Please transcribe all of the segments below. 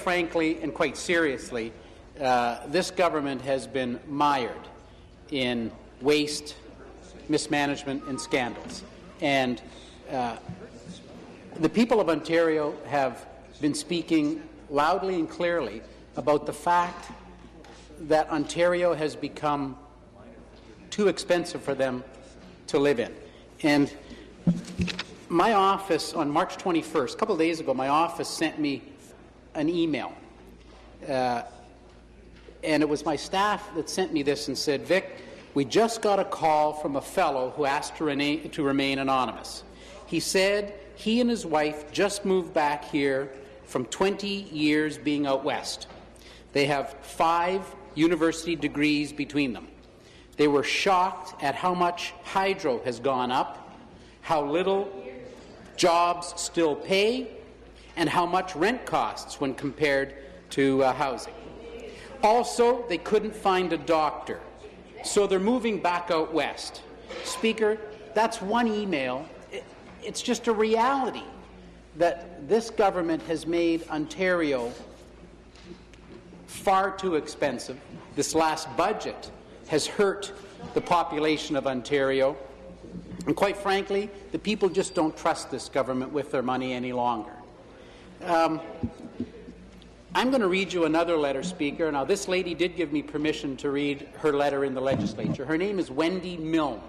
frankly and quite seriously, this government has been mired in waste, mismanagement and scandals. And the people of Ontario have been speaking loudly and clearly about the fact that Ontario has become too expensive for them to live in. And my office, on March 21st, a couple of days ago, my office sent me an email. And it was my staff that sent me this and said, Vic, we just got a call from a fellow who asked to remain anonymous. He said he and his wife just moved back here from 20 years being out west. They have 5 university degrees between them. They were shocked at how much hydro has gone up, how little jobs still pay, and how much rent costs when compared to housing. Also, they couldn't find a doctor, so they're moving back out west. Speaker, that's one email. It's just a reality that this government has made Ontario far too expensive. This last budget has hurt the population of Ontario. And quite frankly, the people just don't trust this government with their money any longer. I'm going to read you another letter, Speaker. Now, this lady did give me permission to read her letter in the Legislature. Her name is Wendy Milne.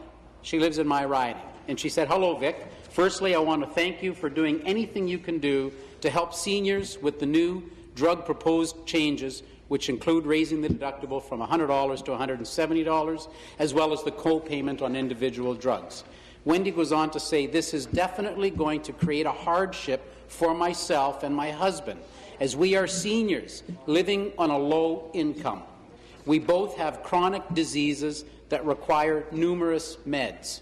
She lives in my riding. And she said, hello, Vic. Firstly, I want to thank you for doing anything you can do to help seniors with the new drug proposed changes, which include raising the deductible from $100 to $170, as well as the co-payment on individual drugs. Wendy goes on to say, this is definitely going to create a hardship for myself and my husband, as we are seniors living on a low income. We both have chronic diseases that require numerous meds.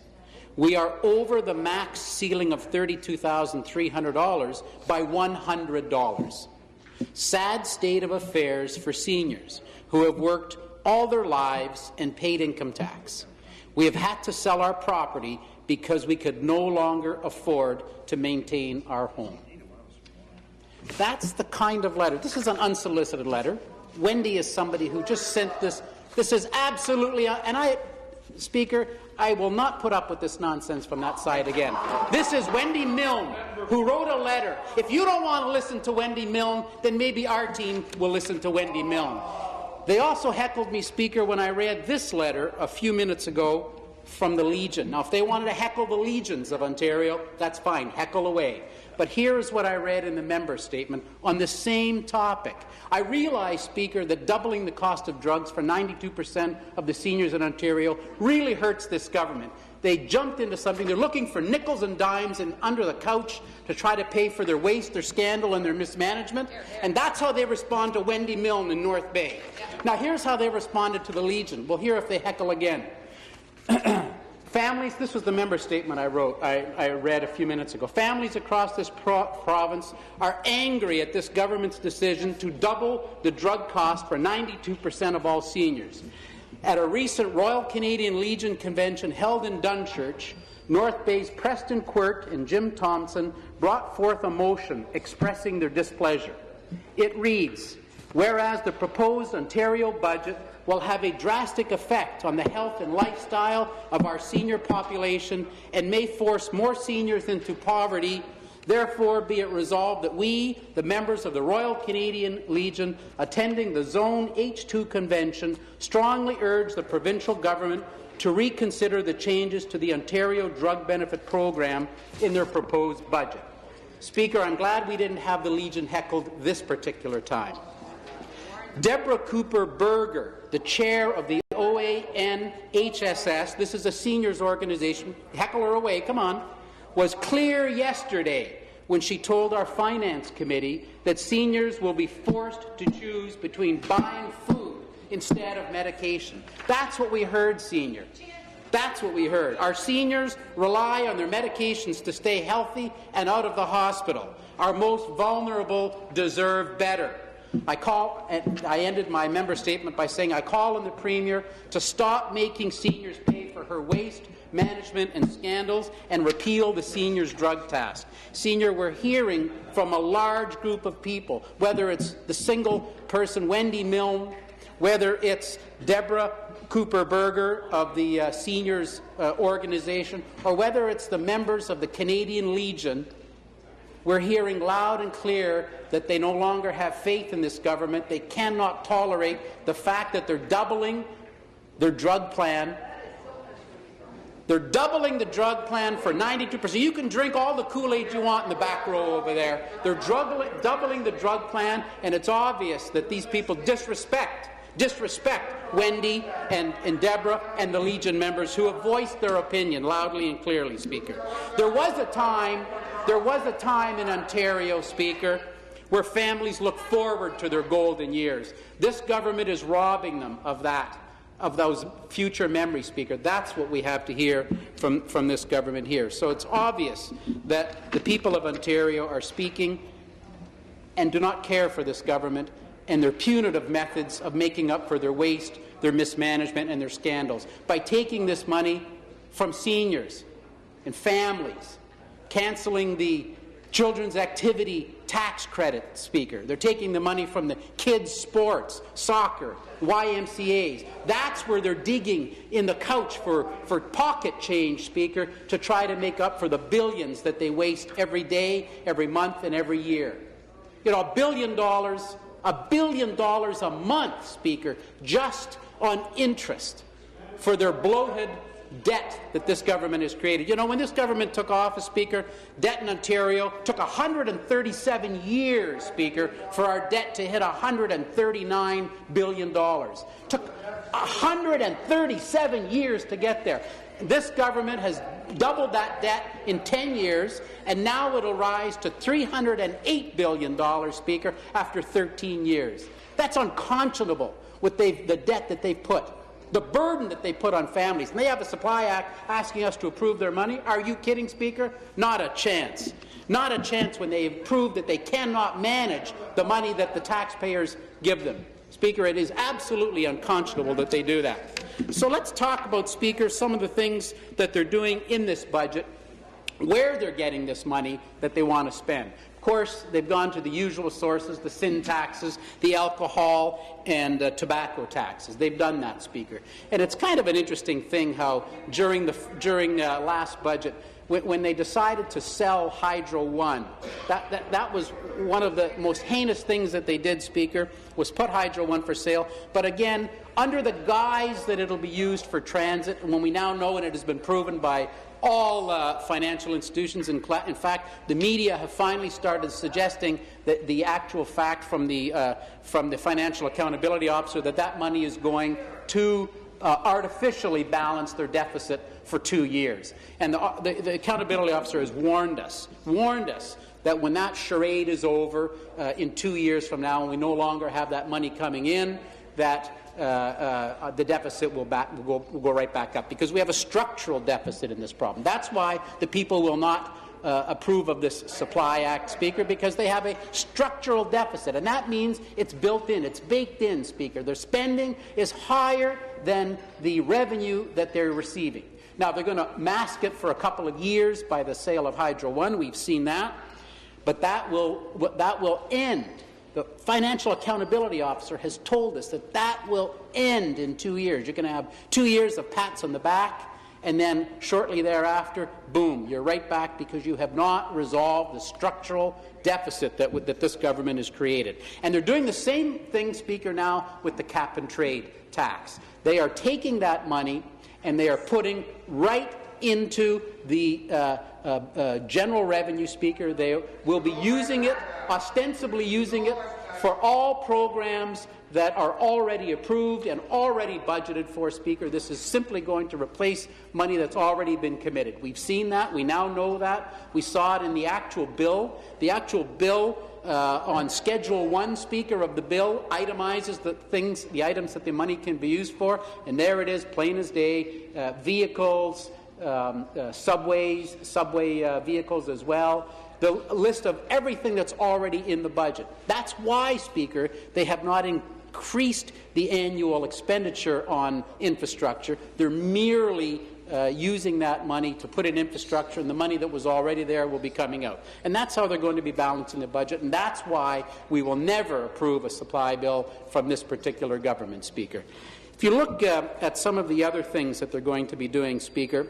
We are over the max ceiling of $32,300 by $100. Sad state of affairs for seniors who have worked all their lives and paid income tax. We have had to sell our property because we could no longer afford to maintain our home. That's the kind of letter. This is an unsolicited letter. Wendy is somebody who just sent this. This is absolutely, Speaker, I will not put up with this nonsense from that side again. This is Wendy Milne, who wrote a letter. If you don't want to listen to Wendy Milne, then maybe our team will listen to Wendy Milne. They also heckled me, Speaker, when I read this letter a few minutes ago from the Legion. Now, if they wanted to heckle the Legions of Ontario, that's fine. Heckle away. But here is what I read in the member statement on the same topic. I realize, Speaker, that doubling the cost of drugs for 92% of the seniors in Ontario really hurts this government. They jumped into something. They're looking for nickels and dimes and under the couch to try to pay for their waste, their scandal, and their mismanagement. And that's how they respond to Wendy Milne in North Bay. Now, here's how they responded to the Legion. We'll hear if they heckle again. Families, this was the member statement I read a few minutes ago. Families across this province are angry at this government's decision to double the drug cost for 92% of all seniors. At a recent Royal Canadian Legion convention held in Dunchurch, North Bay's Preston Quirk and Jim Thompson brought forth a motion expressing their displeasure. It reads, whereas the proposed Ontario budget will have a drastic effect on the health and lifestyle of our senior population and may force more seniors into poverty, therefore be it resolved that we, the members of the Royal Canadian Legion attending the Zone H2 Convention, strongly urge the provincial government to reconsider the changes to the Ontario Drug Benefit Program in their proposed budget. Speaker, I'm glad we didn't have the Legion heckled this particular time. Deborah Cooper Berger, the chair of the OANHSS, this is a seniors organization, heckle her away, come on, was clear yesterday when she told our Finance Committee that seniors will be forced to choose between buying food instead of medication. That's what we heard, senior. That's what we heard. Our seniors rely on their medications to stay healthy and out of the hospital. Our most vulnerable deserve better. I ended my member statement by saying, I call on the Premier to stop making seniors pay for her waste management and scandals and repeal the seniors' drug tax. Senior, we're hearing from a large group of people, whether it's the single person, Wendy Milne, whether it's Deborah Cooper-Berger of the seniors organization, or whether it's the members of the Canadian Legion. We're hearing loud and clear that they no longer have faith in this government. They cannot tolerate the fact that they're doubling their drug plan. They're doubling the drug plan for 92%. You can drink all the Kool-Aid you want in the back row over there. They're doubling the drug plan, and it's obvious that these people disrespect Wendy and Deborah and the Legion members who have voiced their opinion loudly and clearly, Speaker. There was a time in Ontario, Speaker, where families look forward to their golden years. This government is robbing them of that, of those future memories, Speaker. That's what we have to hear from this government here. So it's obvious that the people of Ontario are speaking and do not care for this government and their punitive methods of making up for their waste, their mismanagement, and their scandals. By taking this money from seniors and families, cancelling the children's activity tax credit, Speaker. They're taking the money from the kids' sports, soccer, YMCAs. That's where they're digging in the couch for pocket change, Speaker, to try to make up for the billions that they waste every day, every month, and every year. You know, $1 billion a month, Speaker, just on interest for their bloated debt that this government has created. You know, when this government took office, Speaker, debt in Ontario took 137 years, Speaker, for our debt to hit $139 billion. Took 137 years to get there. This government has doubled that debt in 10 years, and now it'll rise to $308 billion, Speaker, after 13 years. That's unconscionable with the debt that they've put. The burden that they put on families. And they have a Supply Act asking us to approve their money. Are you kidding, Speaker? Not a chance. Not a chance when they have proved that they cannot manage the money that the taxpayers give them. Speaker, it is absolutely unconscionable that they do that. So let's talk about, Speaker, some of the things that they're doing in this budget, where they're getting this money that they want to spend. Of course, they've gone to the usual sources, the sin taxes, the alcohol and tobacco taxes. They've done that, Speaker. And it's kind of an interesting thing how during last budget, when they decided to sell Hydro One, that was one of the most heinous things that they did, Speaker, was put Hydro One for sale. But again, under the guise that it'll be used for transit, and when we now know, and it has been proven by all financial institutions. In fact, the media have finally started suggesting that the actual fact from the Financial Accountability Officer that money is going to artificially balance their deficit for 2 years. And the Accountability Officer has warned us that when that charade is over in 2 years from now and we no longer have that money coming in, that the deficit will go right back up, because we have a structural deficit in this problem. That's why the people will not approve of this Supply Act, Speaker, because they have a structural deficit, and that means it's built in, it's baked in, Speaker. Their spending is higher than the revenue that they're receiving. Now, they're going to mask it for a couple of years by the sale of Hydro One. We've seen that. But that will end. The Financial Accountability Officer has told us that will end in 2 years. You're going to have 2 years of pats on the back, and then shortly thereafter, boom, you're right back because you have not resolved the structural deficit that this government has created. And they're doing the same thing, Speaker, now with the cap-and-trade tax. They are taking that money and they are putting right into the general revenue, Speaker. They will be using it, ostensibly using it, for all programs that are already approved and already budgeted for, Speaker. This is simply going to replace money that's already been committed. We've seen that. We now know that. We saw it in the actual bill. The actual bill on Schedule 1, Speaker, of the bill itemizes the items that the money can be used for, and there it is, plain as day, vehicles, subway vehicles as well, the list of everything that's already in the budget. That's why, Speaker, they have not increased the annual expenditure on infrastructure. They're merely using that money to put in infrastructure, and the money that was already there will be coming out. And that's how they're going to be balancing the budget, and that's why we will never approve a supply bill from this particular government, Speaker. If you look at some of the other things that they're going to be doing, Speaker,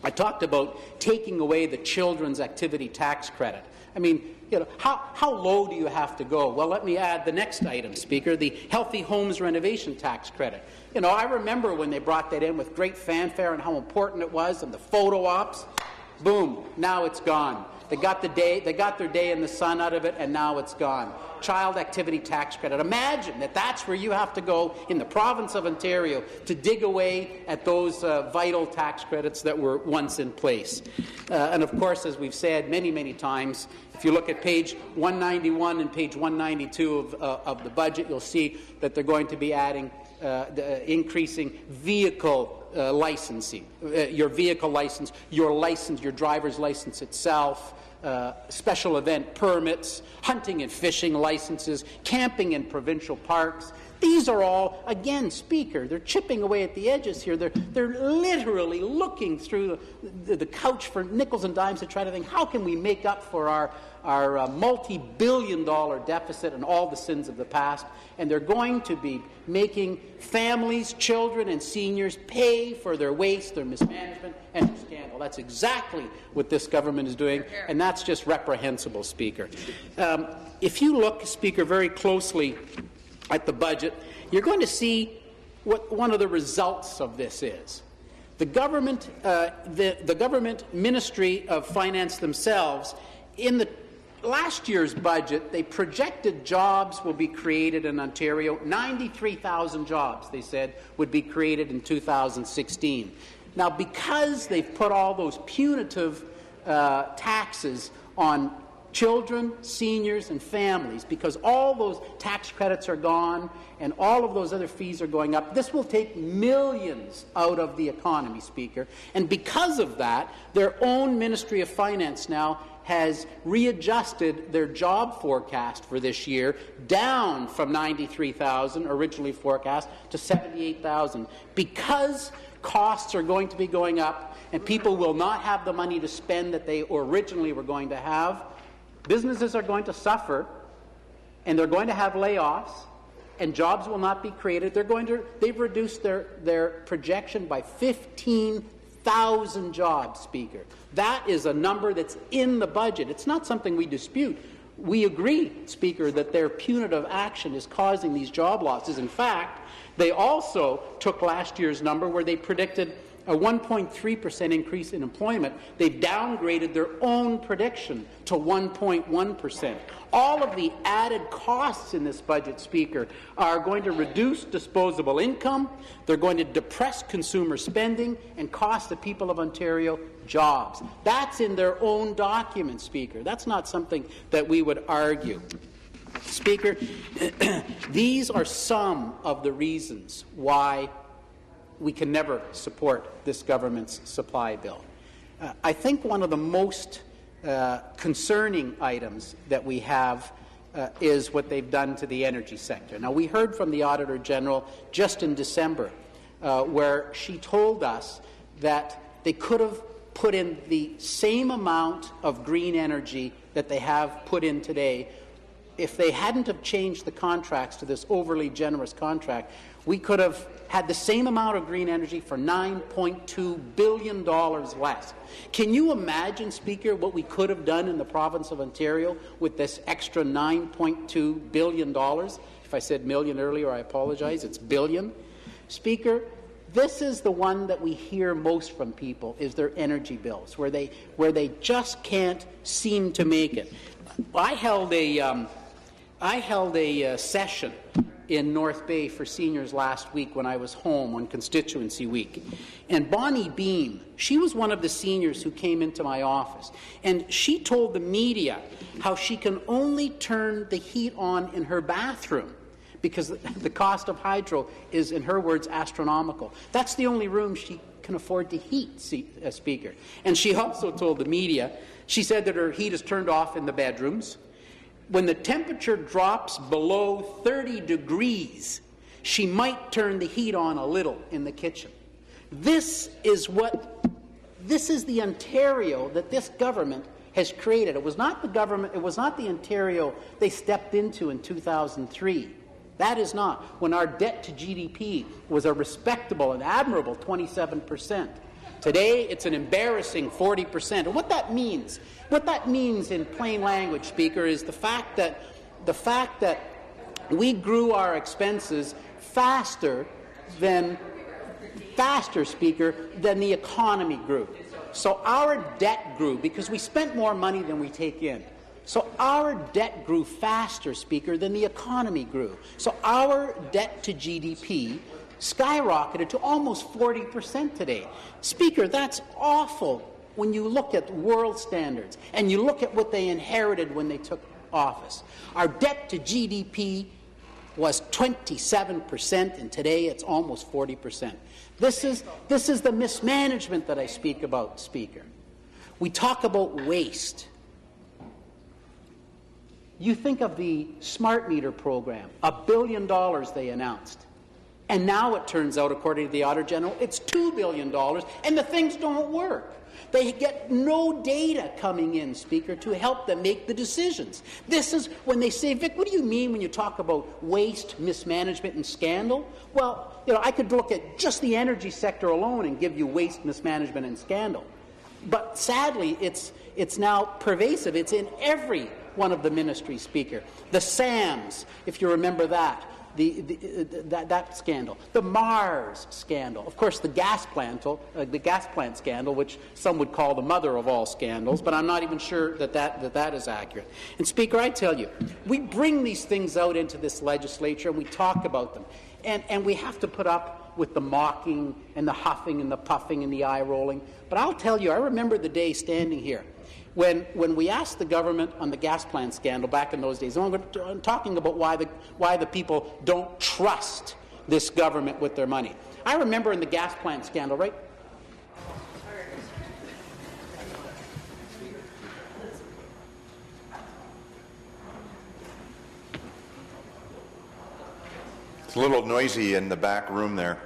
I talked about taking away the children's activity tax credit. I mean, you know, how low do you have to go? Well, let me add the next item, Speaker, the Healthy Homes Renovation Tax Credit. You know, I remember when they brought that in with great fanfare and how important it was, and the photo ops. Boom, now it's gone. They got their day in the sun out of it, and now it's gone. Child activity tax credit. Imagine that that's where you have to go in the province of Ontario to dig away at those vital tax credits that were once in place. And of course, as we've said many, many times, if you look at page 191 and page 192 of the budget, you'll see that they're going to be adding increasing vehicle licensing, your vehicle license, your driver's license itself, special event permits, hunting and fishing licenses, camping in provincial parks. These are all, again, Speaker, they're chipping away at the edges here. They're literally looking through the couch for nickels and dimes to try to think, how can we make up for our multi-billion-dollar deficit and all the sins of the past? And they're going to be making families, children, and seniors pay for their waste, their mismanagement, and their scandal. That's exactly what this government is doing, and that's just reprehensible, Speaker. If you look, Speaker, very closely at the budget, you're going to see what one of the results of this is. The government, the government Ministry of Finance themselves, in the last year's budget, they projected jobs will be created in Ontario. 93,000 jobs, they said, would be created in 2016. Now, because they've put all those punitive taxes on children, seniors, and families, because all those tax credits are gone and all of those other fees are going up, this will take millions out of the economy, Speaker. And because of that, their own Ministry of Finance now has readjusted their job forecast for this year down from 93,000 originally forecast to 78,000, because costs are going to be going up and people will not have the money to spend that they originally were going to have. Businesses are going to suffer, and they're going to have layoffs, and jobs will not be created. They've reduced their projection by 15,000 jobs, Speaker. That is a number that's in the budget. It's not something we dispute. We agree, Speaker, that their punitive action is causing these job losses. In fact, they also took last year's number where they predicted a 1.3% increase in employment. They've downgraded their own prediction to 1.1%. All of the added costs in this budget, Speaker, are going to reduce disposable income, they're going to depress consumer spending, and cost the people of Ontario jobs. That's in their own document, Speaker. That's not something that we would argue. Speaker, these are some of the reasons why we can never support this government's supply bill. I think one of the most concerning items that we have is what they've done to the energy sector. Now, we heard from the Auditor General just in December where she told us that they could have put in the same amount of green energy that they have put in today. If they hadn't have changed the contracts to this overly generous contract, we could have had the same amount of green energy for $9.2 billion less. Can you imagine, Speaker, what we could have done in the province of Ontario with this extra $9.2 billion? If I said million earlier, I apologize. It's billion. Speaker, this is the one that we hear most from people, is their energy bills, where they just can't seem to make it. I held a session in North Bay for seniors last week when I was home on constituency week. And Bonnie Beam, she was one of the seniors who came into my office. And she told the media how she can only turn the heat on in her bathroom because the cost of hydro is, in her words, astronomical. That's the only room she can afford to heat, Speaker. And she also told the media, she said that her heat is turned off in the bedrooms. When the temperature drops below 30 degrees, she might turn the heat on a little in the kitchen. This is the Ontario that this government has created. It was not the government, it was not the Ontario they stepped into in 2003. That is not. When our debt to GDP was a respectable and admirable 27%. Today, it's an embarrassing 40%. And what that means in plain language, Speaker, is the fact that we grew our expenses faster, Speaker, than the economy grew. So our debt grew because we spent more money than we take in. So our debt grew faster, Speaker, than the economy grew. So our debt to GDP skyrocketed to almost 40% today. Speaker, that's awful when you look at world standards and you look at what they inherited when they took office. Our debt to GDP was 27%, and today it's almost 40%. This is the mismanagement that I speak about, Speaker. We talk about waste. You think of the smart meter program, $1 billion they announced. And now it turns out, according to the Auditor General, it's $2 billion, and the things don't work. They get no data coming in, Speaker, to help them make the decisions. This is when they say, Vic, what do you mean when you talk about waste, mismanagement, and scandal? Well, I could look at just the energy sector alone and give you waste, mismanagement, and scandal. But sadly, it's now pervasive. It's in every one of the ministries, Speaker. The SAMs, if you remember that. That scandal, the Mars scandal, of course the gas plant scandal, which some would call the mother of all scandals, but I'm not even sure that is accurate. And Speaker, I tell you, we bring these things out into this legislature and we talk about them, and we have to put up with the mocking and the huffing and the puffing and the eye rolling. But I'll tell you, I remember the day standing here when we asked the government on the gas plant scandal back in those days, and I'm talking about why the people don't trust this government with their money. I remember in the gas plant scandal, right? It's a little noisy in the back room there.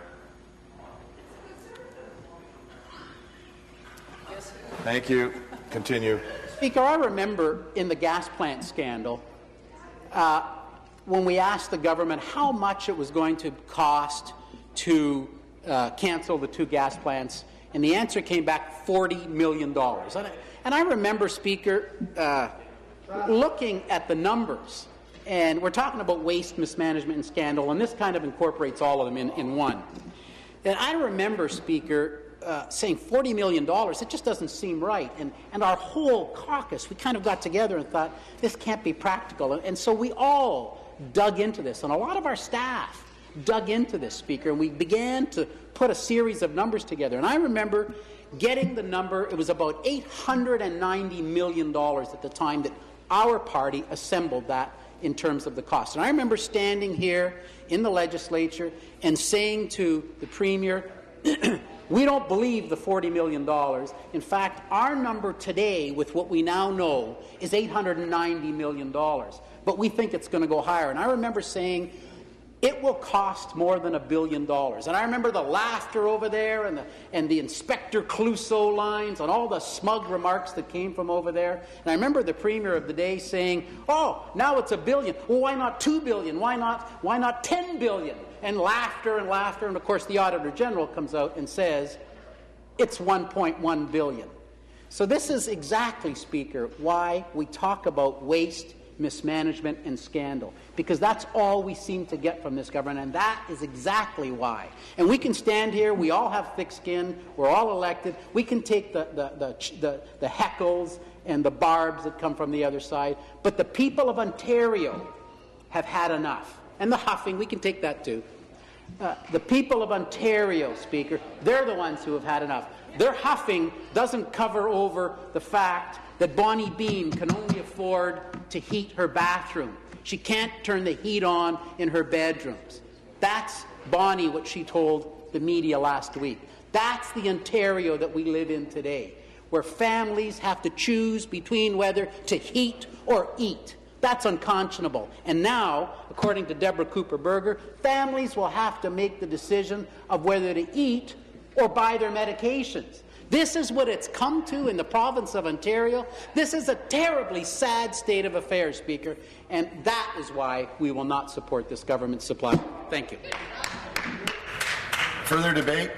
Thank you. Continue. Speaker, I remember in the gas plant scandal when we asked the government how much it was going to cost to cancel the 2 gas plants, and the answer came back $40 million. And I remember, Speaker, looking at the numbers, and we're talking about waste, mismanagement, and scandal, and this kind of incorporates all of them in one. And I remember, Speaker, saying $40 million, it just doesn't seem right. And our whole caucus, we kind of got together and thought, this can't be practical. And so we all dug into this, and a lot of our staff dug into this, Speaker, and we began to put a series of numbers together. And I remember getting the number, it was about $890 million at the time that our party assembled that in terms of the cost. And I remember standing here in the legislature and saying to the Premier, we don't believe the $40 million. In fact, our number today, with what we now know, is $890 million. But we think it's going to go higher. And I remember saying, it will cost more than $1 billion. And I remember the laughter over there and the Inspector Clouseau lines and all the smug remarks that came from over there. And I remember the Premier of the day saying, oh, now it's $1 billion. Well, why not $2 billion? Why not $10 billion? And laughter and laughter. And of course, the Auditor General comes out and says, it's $1.1 billion. So this is exactly, Speaker, why we talk about waste, mismanagement, and scandal, because that's all we seem to get from this government, and that is exactly why. And we can stand here, we all have thick skin, we're all elected, we can take the heckles and the barbs that come from the other side, but the people of Ontario have had enough. And the huffing, we can take that too. The people of Ontario, Speaker, they're the ones who have had enough. Their huffing doesn't cover over the fact that Bonnie Bean can only afford to heat her bathroom. She can't turn the heat on in her bedrooms. That's Bonnie, what she told the media last week. That's the Ontario that we live in today, where families have to choose between whether to heat or eat. That's unconscionable. And now, according to Deborah Cooper-Berger, families will have to make the decision of whether to eat or buy their medications. This is what it's come to in the province of Ontario. This is a terribly sad state of affairs, Speaker, and that is why we will not support this government supply. Thank you. Further debate?